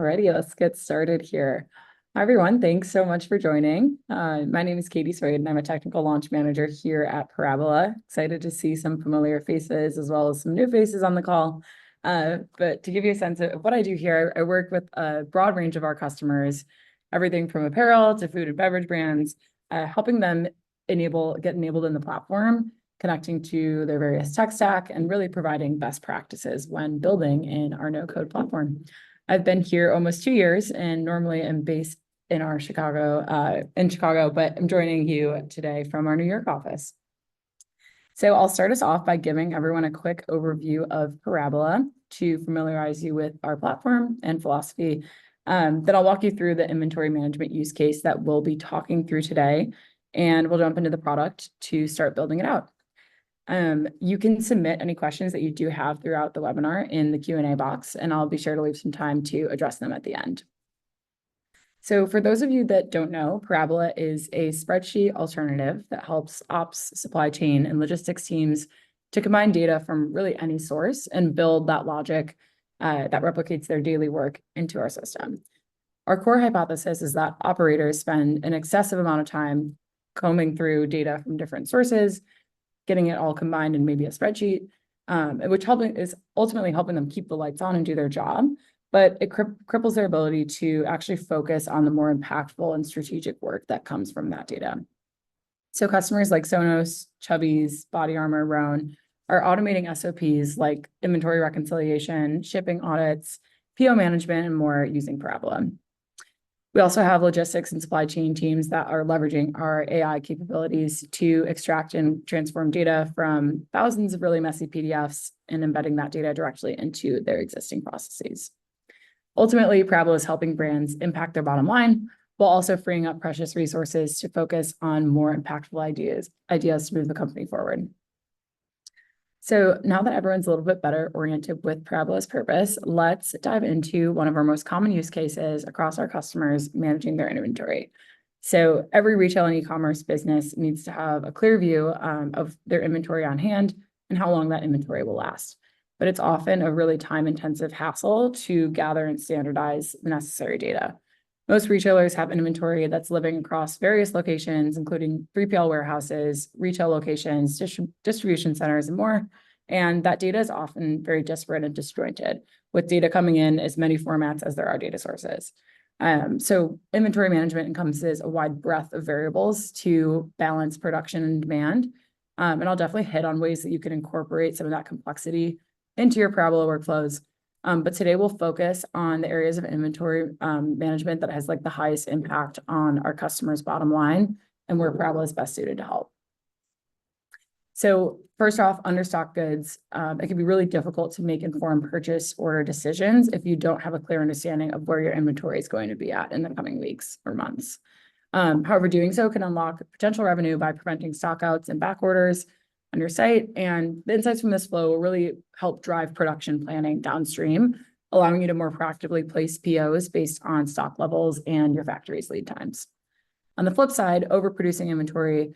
Alrighty, let's get started here. Hi, everyone. Thanks so much for joining. My name is Katie Swade, and I'm a technical launch manager here at Parabola. Excited to see some familiar faces as well as some new faces on the call. But to give you a sense of what I do here, I work with a broad range of our customers, everything from apparel to food and beverage brands, helping them get enabled in the platform, connecting to their various tech stack, and really providing best practices when building in our no-code platform. I've been here almost 2 years and normally am based in Chicago, but I'm joining you today from our New York office. So I'll start us off by giving everyone a quick overview of Parabola to familiarize you with our platform and philosophy. Then I'll walk you through the inventory management use case that we'll be talking through today, and we'll jump into the product to start building it out. You can submit any questions that you do have throughout the webinar in the Q&A box, and I'll be sure to leave some time to address them at the end. So for those of you that don't know, Parabola is a spreadsheet alternative that helps ops, supply chain, and logistics teams to combine data from really any source and build that logic that replicates their daily work into our system. Our core hypothesis is that operators spend an excessive amount of time combing through data from different sources, getting it all combined in maybe a spreadsheet, which is ultimately helping them keep the lights on and do their job, but it cripples their ability to actually focus on the more impactful and strategic work that comes from that data. So customers like Sonos, Chubbies, Body Armor, Roan are automating SOPs like inventory reconciliation, shipping audits, PO management, and more using Parabola. We also have logistics and supply chain teams that are leveraging our AI capabilities to extract and transform data from thousands of really messy PDFs and embedding that data directly into their existing processes. Ultimately, Parabola is helping brands impact their bottom line while also freeing up precious resources to focus on more impactful ideas to move the company forward. So now that everyone's a little bit better oriented with Parabola's purpose, let's dive into one of our most common use cases across our customers managing their inventory. So every retail and e-commerce business needs to have a clear view of their inventory on hand and how long that inventory will last. But it's often a really time-intensive hassle to gather and standardize the necessary data. Most retailers have inventory that's living across various locations, including 3PL warehouses, retail locations, distribution centers, and more. And that data is often very disparate and disjointed, with data coming in as many formats as there are data sources. So inventory management encompasses a wide breadth of variables to balance production and demand. And I'll definitely hit on ways that you can incorporate some of that complexity into your Parabola workflows. But today we'll focus on the areas of inventory management that has like the highest impact on our customers' bottom line and where Parabola is best suited to help. So first off, understock goods, it can be really difficult to make informed purchase order decisions if you don't have a clear understanding of where your inventory is going to be at in the coming weeks or months. However, doing so can unlock potential revenue by preventing stockouts and back orders on your site, and the insights from this flow will really help drive production planning downstream, allowing you to more proactively place POs based on stock levels and your factory's lead times. On the flip side, overproducing inventory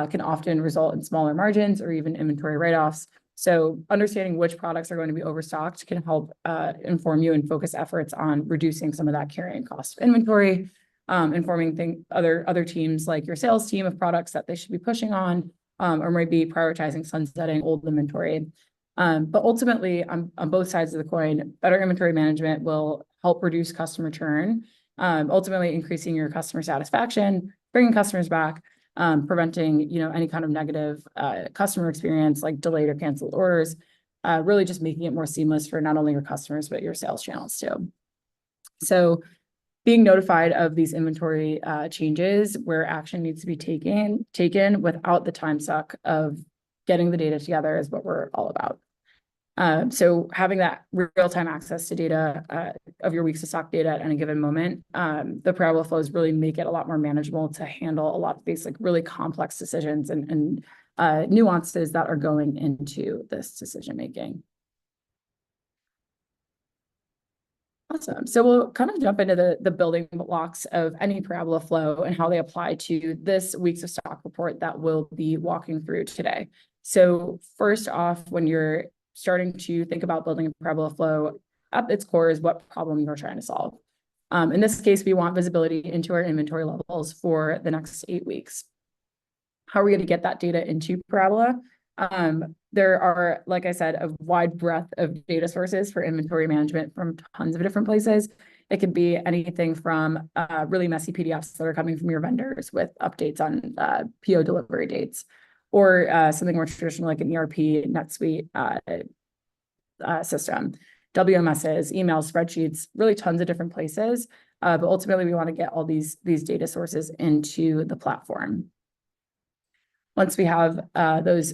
can often result in smaller margins or even inventory write-offs. So understanding which products are going to be overstocked can help inform you and focus efforts on reducing some of that carrying cost of inventory, informing other teams like your sales team of products that they should be pushing on, or maybe prioritizing sunsetting old inventory. But ultimately, on both sides of the coin, better inventory management will help reduce customer churn, ultimately increasing your customer satisfaction, bringing customers back, preventing any kind of negative customer experience like delayed or canceled orders, really just making it more seamless for not only your customers, but your sales channels too. So being notified of these inventory changes where action needs to be taken without the time suck of getting the data together is what we're all about. So having that real-time access to data of your weeks of stock data at any given moment, the Parabola flows really make it a lot more manageable to handle a lot of these like really complex decisions and nuances that are going into this decision making. Awesome. So we'll kind of jump into the building blocks of any Parabola flow and how they apply to this weeks of stock report that we'll be walking through today. So first off, when you're starting to think about building a Parabola flow, at its core is what problem you're trying to solve. In this case, we want visibility into our inventory levels for the next 8 weeks. How are we going to get that data into Parabola? There are, like I said, a wide breadth of data sources for inventory management from tons of different places. It could be anything from really messy PDFs that are coming from your vendors with updates on PO delivery dates, or something more traditional like an ERP, NetSuite system, WMSs, emails, spreadsheets, really tons of different places. But ultimately, we want to get all these data sources into the platform. Once we have those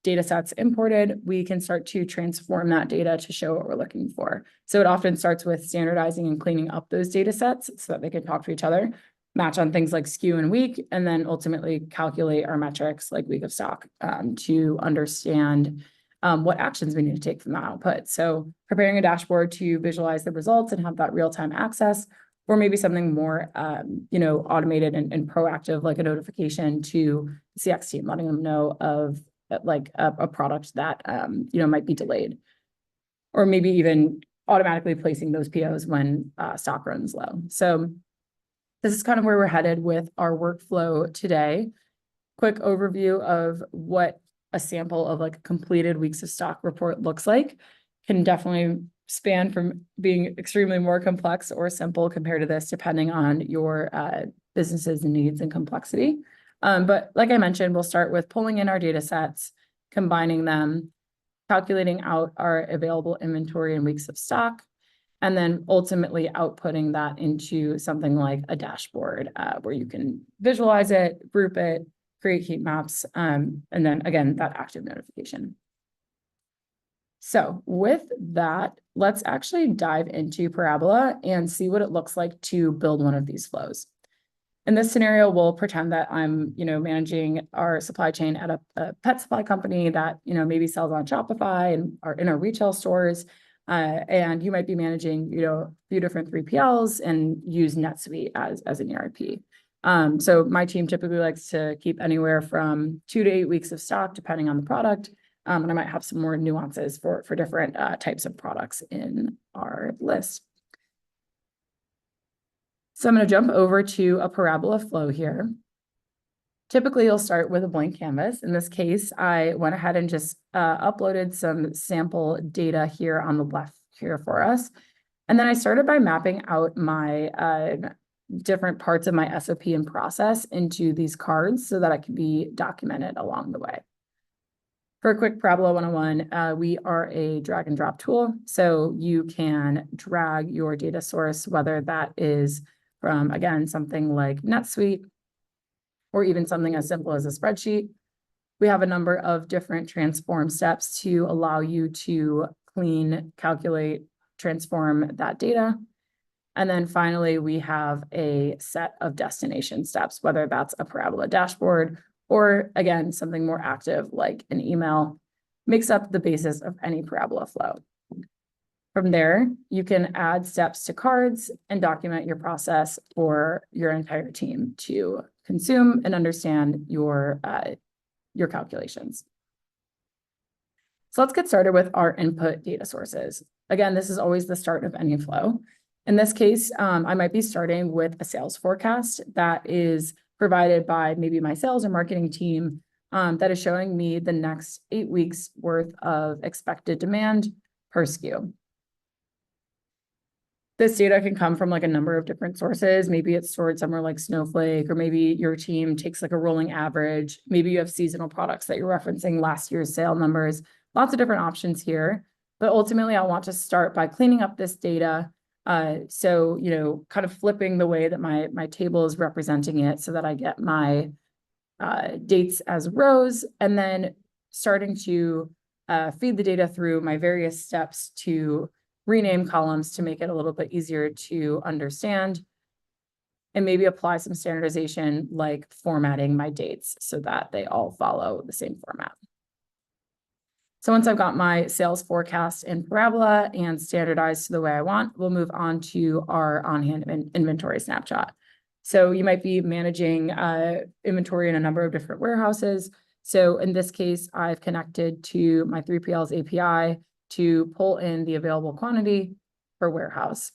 data sets imported, we can start to transform that data to show what we're looking for. So it often starts with standardizing and cleaning up those data sets so that they can talk to each other, match on things like SKU and week, and then ultimately calculate our metrics like week of stock to understand what actions we need to take from that output. So preparing a dashboard to visualize the results and have that real-time access, or maybe something more, automated and proactive, like a notification to the CX team, letting them know of like a product that, might be delayed, or maybe even automatically placing those POs when stock runs low. So this is kind of where we're headed with our workflow today. Quick overview of what a sample of like a completed weeks of stock report looks like. Can definitely span from being extremely more complex or simple compared to this, depending on your business's needs and complexity. But like I mentioned, we'll start with pulling in our data sets, combining them, calculating out our available inventory and weeks of stock, and then ultimately outputting that into something like a dashboard where you can visualize it, group it, create heat maps, and then again, that active notification. So with that, let's actually dive into Parabola and see what it looks like to build one of these flows. In this scenario, we'll pretend that I'm, managing our supply chain at a pet supply company that, maybe sells on Shopify and are in our retail stores. And you might be managing, a few different 3PLs and use NetSuite as an ERP. So my team typically likes to keep anywhere from 2 to 8 weeks of stock, depending on the product. And I might have some more nuances for different types of products in our list. So I'm going to jump over to a Parabola flow here. Typically, you'll start with a blank canvas. In this case, I went ahead and just uploaded some sample data here on the left here for us. And then I started by mapping out my different parts of my SOP and process into these cards so that it can be documented along the way. For a quick Parabola 101, we are a drag and drop tool. So you can drag your data source, whether that is from, again, something like NetSuite, or even something as simple as a spreadsheet. We have a number of different transform steps to allow you to clean, calculate, transform that data. And then finally, we have a set of destination steps, whether that's a Parabola dashboard or, again, something more active like an email, makes up the basis of any Parabola flow. From there, you can add steps to cards and document your process for your entire team to consume and understand your calculations. So let's get started with our input data sources. Again, this is always the start of any flow. In this case, I might be starting with a sales forecast that is provided by maybe my sales or marketing team that is showing me the next 8 weeks worth of expected demand per SKU. This data can come from like a number of different sources. Maybe it's stored somewhere like Snowflake, or maybe your team takes like a rolling average. Maybe you have seasonal products that you're referencing last year's sale numbers. Lots of different options here. But ultimately, I want to start by cleaning up this data. So, kind of flipping the way that my table is representing it so that I get my dates as rows, and then starting to feed the data through my various steps to rename columns to make it a little bit easier to understand, and maybe apply some standardization like formatting my dates so that they all follow the same format. So once I've got my sales forecast in Parabola and standardized to the way I want, we'll move on to our on-hand inventory snapshot. So you might be managing inventory in a number of different warehouses. So in this case, I've connected to my 3PL's API to pull in the available quantity, per warehouse.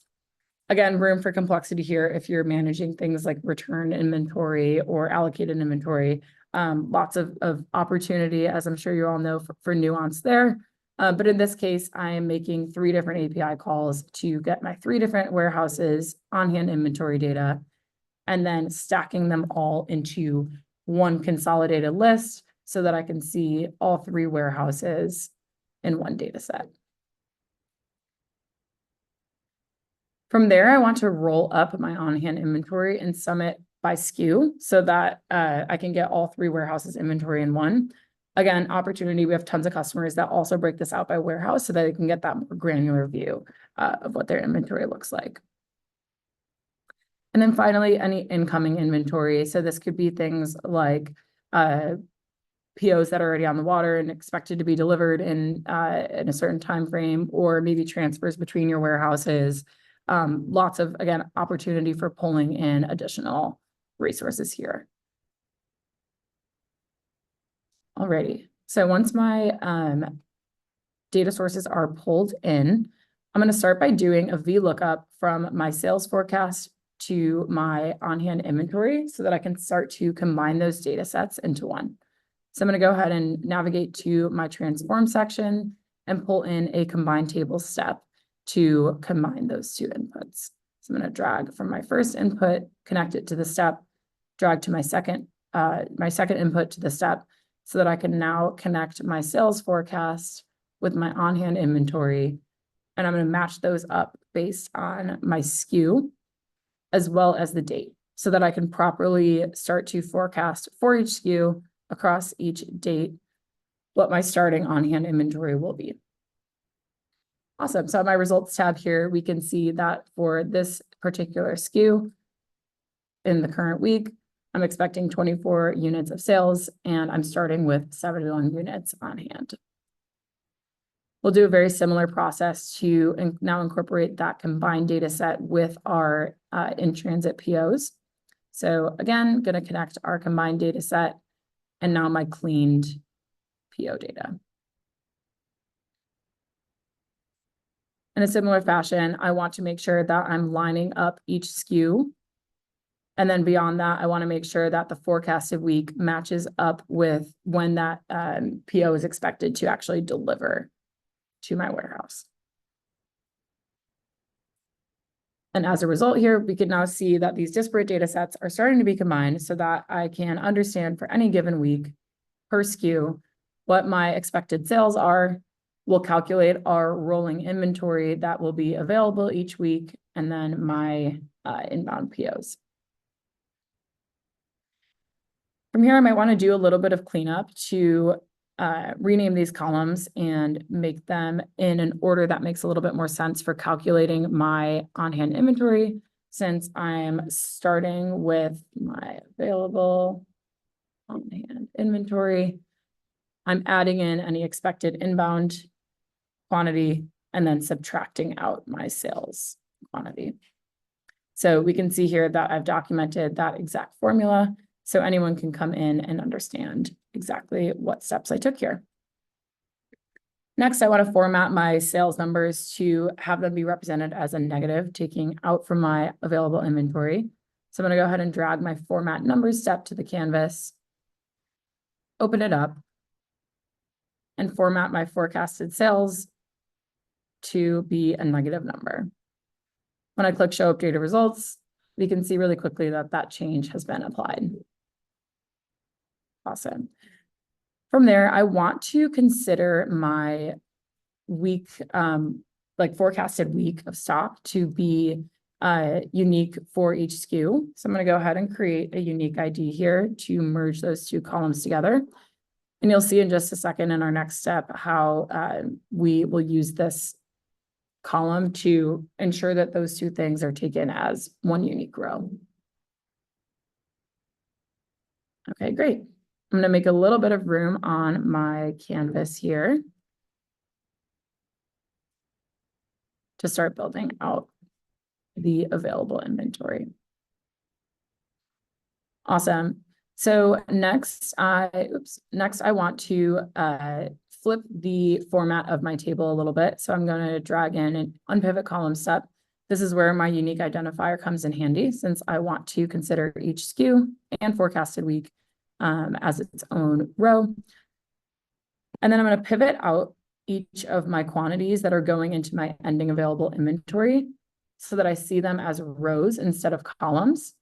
Again, room for complexity here if you're managing things like return inventory or allocated inventory. Lots of opportunity, as I'm sure you all know, for nuance there. But in this case, I am making 3 different API calls to get my 3 different warehouses on-hand inventory data, and then stacking them all into one consolidated list so that I can see all 3 warehouses in one data set. From there, I want to roll up my on-hand inventory and sum it by SKU so that I can get all 3 warehouses inventory in one. Again, opportunity, we have tons of customers that also break this out by warehouse so that they can get that more granular view of what their inventory looks like. And then finally, any incoming inventory. So this could be things like POs that are already on the water and expected to be delivered in a certain time frame, or maybe transfers between your warehouses. Lots of, again, opportunity for pulling in additional resources here. Alrighty, so once my data sources are pulled in, I'm going to start by doing a VLOOKUP from my sales forecast to my on-hand inventory so that I can start to combine those data sets into one. So I'm going to go ahead and navigate to my transform section and pull in a combine table step to combine those 2 inputs. So I'm going to drag from my first input, connect it to the step, drag to my second input to the step so that I can now connect my sales forecast with my on-hand inventory. And I'm going to match those up based on my SKU as well as the date so that I can properly start to forecast for each SKU across each date what my starting on-hand inventory will be. Awesome. So my results tab here, we can see that for this particular SKU in the current week, I'm expecting 24 units of sales, and I'm starting with 71 units on hand. We'll do a very similar process to now incorporate that combined data set with our in-transit POs. So again, going to connect our combined data set and now my cleaned PO data. In a similar fashion, I want to make sure that I'm lining up each SKU. And then beyond that, I want to make sure that the forecasted week matches up with when that PO is expected to actually deliver to my warehouse. And as a result here, we can now see that these disparate data sets are starting to be combined so that I can understand for any given week per SKU what my expected sales are. We'll calculate our rolling inventory that will be available each week, and then my inbound POs. From here, I might want to do a little bit of cleanup to rename these columns and make them in an order that makes a little bit more sense for calculating my on-hand inventory, since I'm starting with my available on-hand inventory. I'm adding in any expected inbound quantity and then subtracting out my sales quantity. So we can see here that I've documented that exact formula, so anyone can come in and understand exactly what steps I took here. Next, I want to format my sales numbers to have them be represented as a negative, taking out from my available inventory. So I'm going to go ahead and drag my format numbers step to the canvas, open it up, and format my forecasted sales to be a negative number. When I click show updated results, we can see really quickly that that change has been applied. Awesome. From there, I want to consider my week, like forecasted week of stock to be unique for each SKU. So I'm going to go ahead and create a unique ID here to merge those 2 columns together. And you'll see in just a second in our next step how we will use this column to ensure that those 2 things are taken as one unique row. Okay, great. I'm going to make a little bit of room on my canvas here to start building out the available inventory. Awesome. So next I want to flip the format of my table a little bit. So I'm going to drag in an unpivot column step. This is where my unique identifier comes in handy, since I want to consider each SKU and forecasted week as its own row. And then I'm going to pivot out each of my quantities that are going into my ending available inventory so that I see them as rows instead of columns.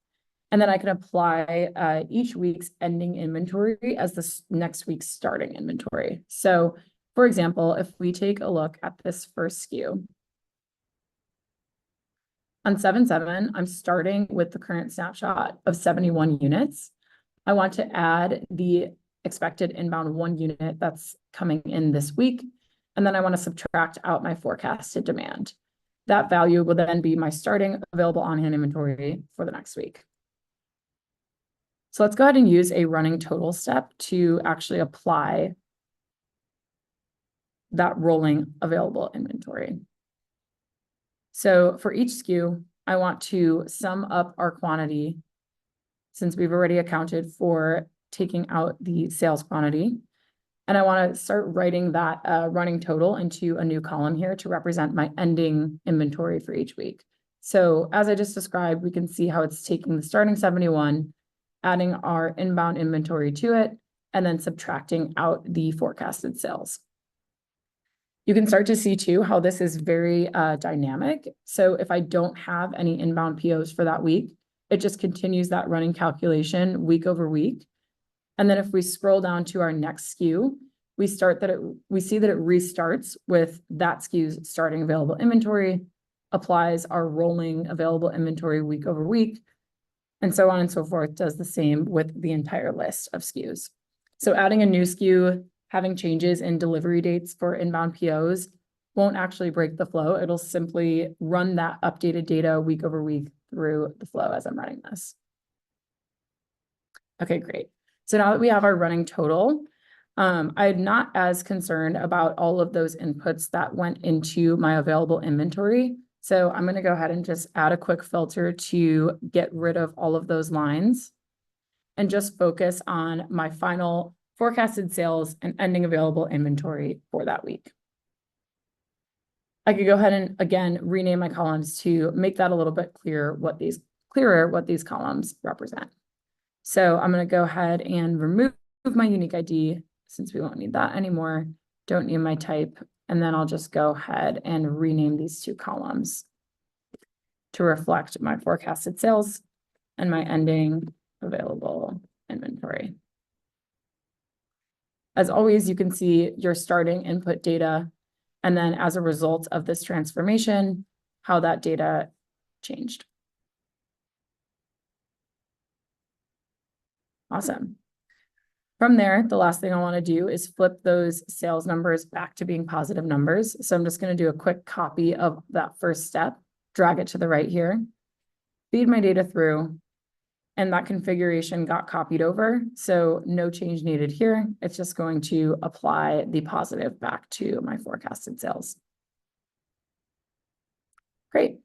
And then I can apply each week's ending inventory as the next week's starting inventory. So for example, if we take a look at this first SKU, on 7/7, I'm starting with the current snapshot of 71 units. I want to add the expected inbound 1 unit that's coming in this week. And then I want to subtract out my forecasted demand. That value will then be my starting available on-hand inventory for the next week. So let's go ahead and use a running total step to actually apply that rolling available inventory. So for each SKU, I want to sum up our quantity, since we've already accounted for taking out the sales quantity. And I want to start writing that running total into a new column here to represent my ending inventory for each week. So as I just described, we can see how it's taking the starting 71, adding our inbound inventory to it, and then subtracting out the forecasted sales. You can start to see too how this is very dynamic. So if I don't have any inbound POs for that week, it just continues that running calculation week over week. And then if we scroll down to our next SKU, we see that it restarts with that SKU's starting available inventory, applies our rolling available inventory week over week, and so on and so forth, does the same with the entire list of SKUs. So adding a new SKU, having changes in delivery dates for inbound POs won't actually break the flow. It'll simply run that updated data week over week through the flow as I'm running this. Okay, great. So now that we have our running total, I'm not as concerned about all of those inputs that went into my available inventory. So I'm going to go ahead and just add a quick filter to get rid of all of those lines and just focus on my final forecasted sales and ending available inventory for that week. I could go ahead and again rename my columns to make that a little bit clearer what these columns represent. So I'm going to go ahead and remove my unique ID since we won't need that anymore. Don't need my type. And then I'll just go ahead and rename these two columns to reflect my forecasted sales and my ending available inventory. As always, you can see your starting input data, and then as a result of this transformation, how that data changed. Awesome. From there, the last thing I want to do is flip those sales numbers back to being positive numbers. So I'm just going to do a quick copy of that first step, drag it to the right here, feed my data through, and that configuration got copied over. So no change needed here. It's just going to apply the positive back to my forecasted sales. Great.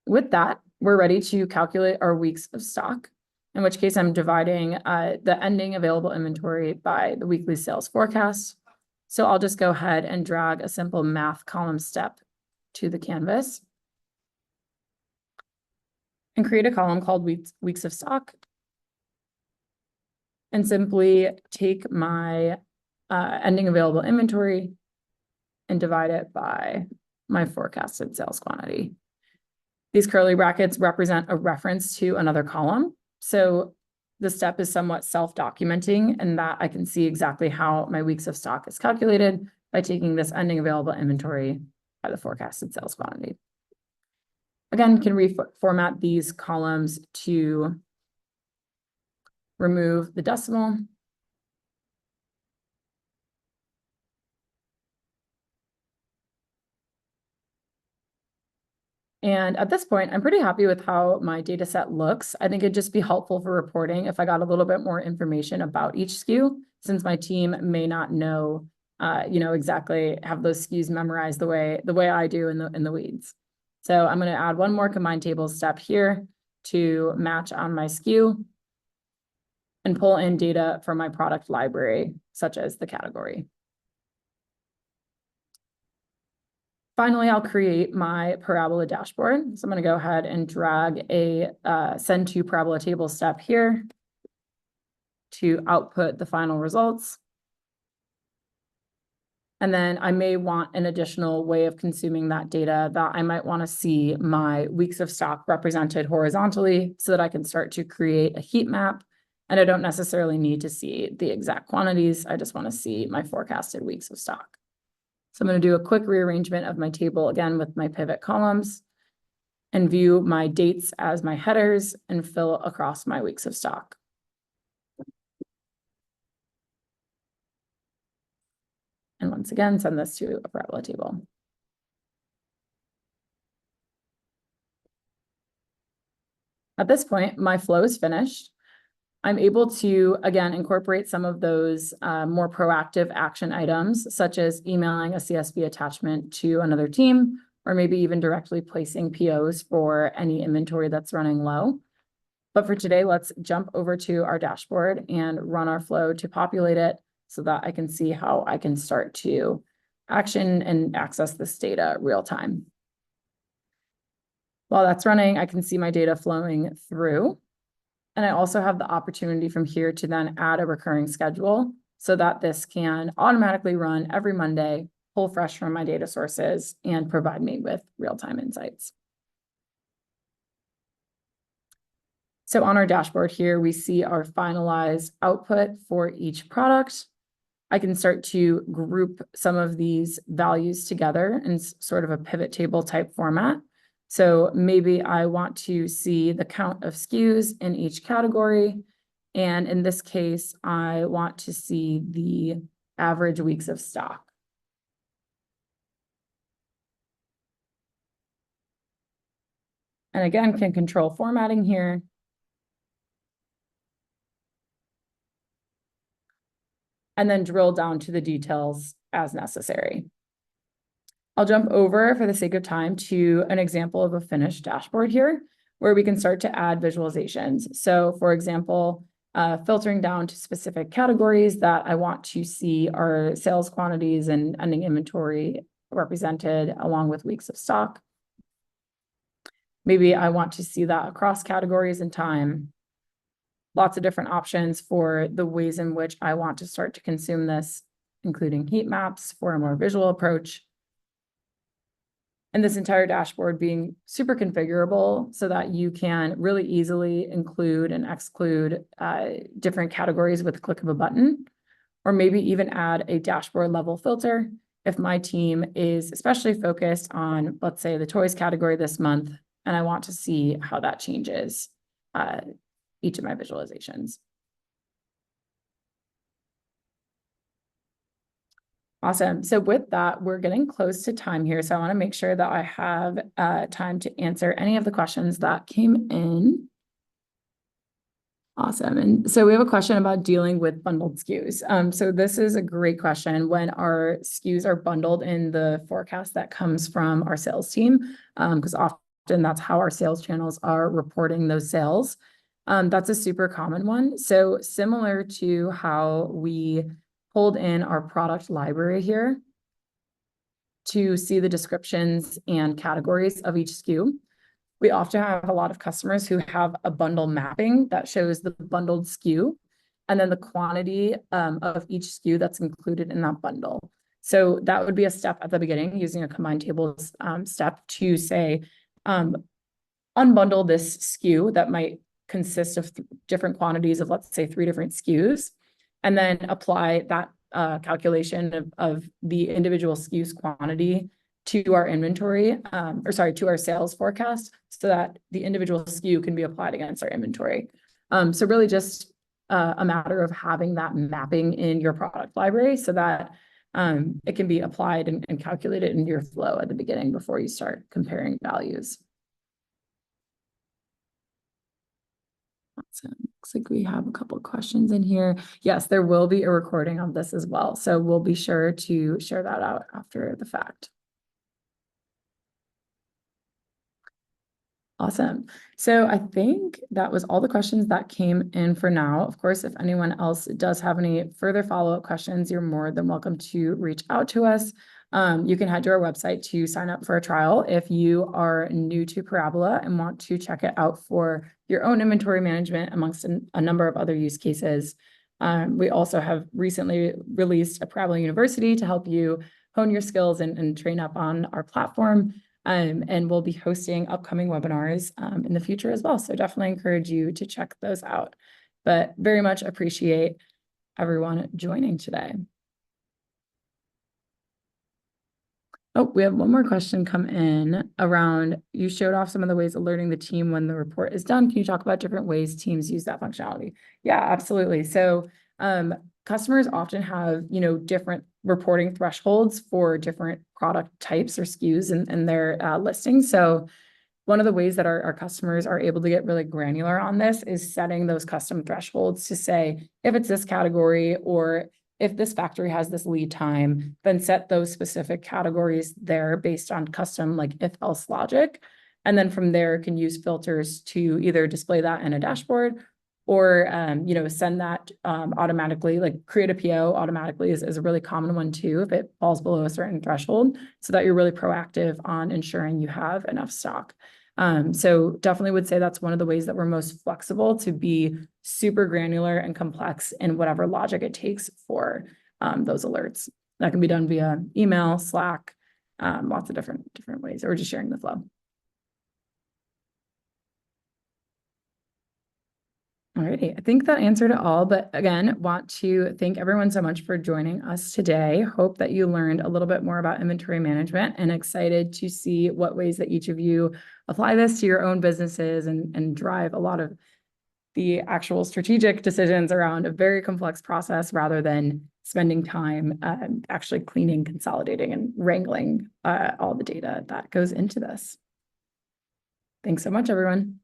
With that, we're ready to calculate our weeks of stock, in which case I'm dividing the ending available inventory by the weekly sales forecast. So I'll just go ahead and drag a simple math column step to the canvas and create a column called weeks of stock, and simply take my ending available inventory and divide it by my forecasted sales quantity. These curly brackets represent a reference to another column. So the step is somewhat self-documenting, and that I can see exactly how my weeks of stock is calculated by taking this ending available inventory by the forecasted sales quantity. Again, can reformat these columns to remove the decimal. And at this point, I'm pretty happy with how my data set looks. I think it'd just be helpful for reporting if I got a little bit more information about each SKU, since my team may not know, exactly have those SKUs memorized the way I do in the weeds. So I'm going to add one more combined table step here to match on my SKU and pull in data from my product library, such as the category. Finally, I'll create my Parabola dashboard. So I'm going to go ahead and drag a send to Parabola table step here to output the final results. And then I may want an additional way of consuming that data that I might want to see my weeks of stock represented horizontally so that I can start to create a heat map. And I don't necessarily need to see the exact quantities. I just want to see my forecasted weeks of stock. So I'm going to do a quick rearrangement of my table again with my pivot columns and view my dates as my headers and fill across my weeks of stock. And once again, send this to a Parabola table. At this point, my flow is finished. I'm able to, again, incorporate some of those more proactive action items, such as emailing a CSV attachment to another team, or maybe even directly placing POs for any inventory that's running low. But for today, let's jump over to our dashboard and run our flow to populate it so that I can see how I can start to action and access this data real time. While that's running, I can see my data flowing through. And I also have the opportunity from here to then add a recurring schedule so that this can automatically run every Monday, pull fresh from my data sources, and provide me with real-time insights. So on our dashboard here, we see our finalized output for each product. I can start to group some of these values together in sort of a pivot table type format. So maybe I want to see the count of SKUs in each category. And in this case, I want to see the average weeks of stock. And again, can control formatting here. And then drill down to the details as necessary. I'll jump over, for the sake of time, to an example of a finished dashboard here, where we can start to add visualizations. So for example, filtering down to specific categories that I want to see our sales quantities and ending inventory represented along with weeks of stock. Maybe I want to see that across categories and time. Lots of different options for the ways in which I want to start to consume this, including heat maps for a more visual approach. And this entire dashboard being super configurable so that you can really easily include and exclude different categories with a click of a button, or maybe even add a dashboard level filter if my team is especially focused on, let's say, the toys category this month, and I want to see how that changes each of my visualizations. Awesome. So with that, we're getting close to time here. So I want to make sure that I have time to answer any of the questions that came in. Awesome. And so we have a question about dealing with bundled SKUs. So this is a great question when our SKUs are bundled in the forecast that comes from our sales team, because often that's how our sales channels are reporting those sales. That's a super common one. So similar to how we pulled in our product library here to see the descriptions and categories of each SKU, we often have a lot of customers who have a bundle mapping that shows the bundled SKU and then the quantity of each SKU that's included in that bundle. So that would be a step at the beginning using a combined tables step to say, unbundle this SKU that might consist of different quantities of, let's say, 3 different SKUs, and then apply that calculation of the individual SKUs quantity to our inventory, to our sales forecast, so that the individual SKU can be applied against our inventory. So really just a matter of having that mapping in your product library so that it can be applied and calculated into your flow at the beginning before you start comparing values. Awesome. Looks like we have a couple of questions in here. Yes, there will be a recording of this as well. So we'll be sure to share that out after the fact. Awesome. So I think that was all the questions that came in for now. Of course, if anyone else does have any further follow-up questions, you're more than welcome to reach out to us. You can head to our website to sign up for a trial if you are new to Parabola and want to check it out for your own inventory management amongst a number of other use cases. We also have recently released a Parabola University to help you hone your skills and train up on our platform. And we'll be hosting upcoming webinars in the future as well. So definitely encourage you to check those out. But very much appreciate everyone joining today. Oh, we have one more question come in around, you showed off some of the ways alerting the team when the report is done. Can you talk about different ways teams use that functionality? Yeah, absolutely. So customers often have, different reporting thresholds for different product types or SKUs in their listings. So one of the ways that our customers are able to get really granular on this is setting those custom thresholds to say, if it's this category or if this factory has this lead time, then set those specific categories there based on custom like if else logic. And then from there can use filters to either display that in a dashboard or, send that automatically, like create a PO automatically is a really common one too, if it falls below a certain threshold, so that you're really proactive on ensuring you have enough stock. So definitely would say that's one of the ways that we're most flexible to be super granular and complex in whatever logic it takes for those alerts. That can be done via email, Slack, lots of different ways, or just sharing the flow. Alrighty, I think that answered it all, but again, want to thank everyone so much for joining us today. Hope that you learned a little bit more about inventory management and excited to see what ways that each of you apply this to your own businesses and drive a lot of the actual strategic decisions around a very complex process rather than spending time actually cleaning, consolidating, and wrangling all the data that goes into this. Thanks so much, everyone.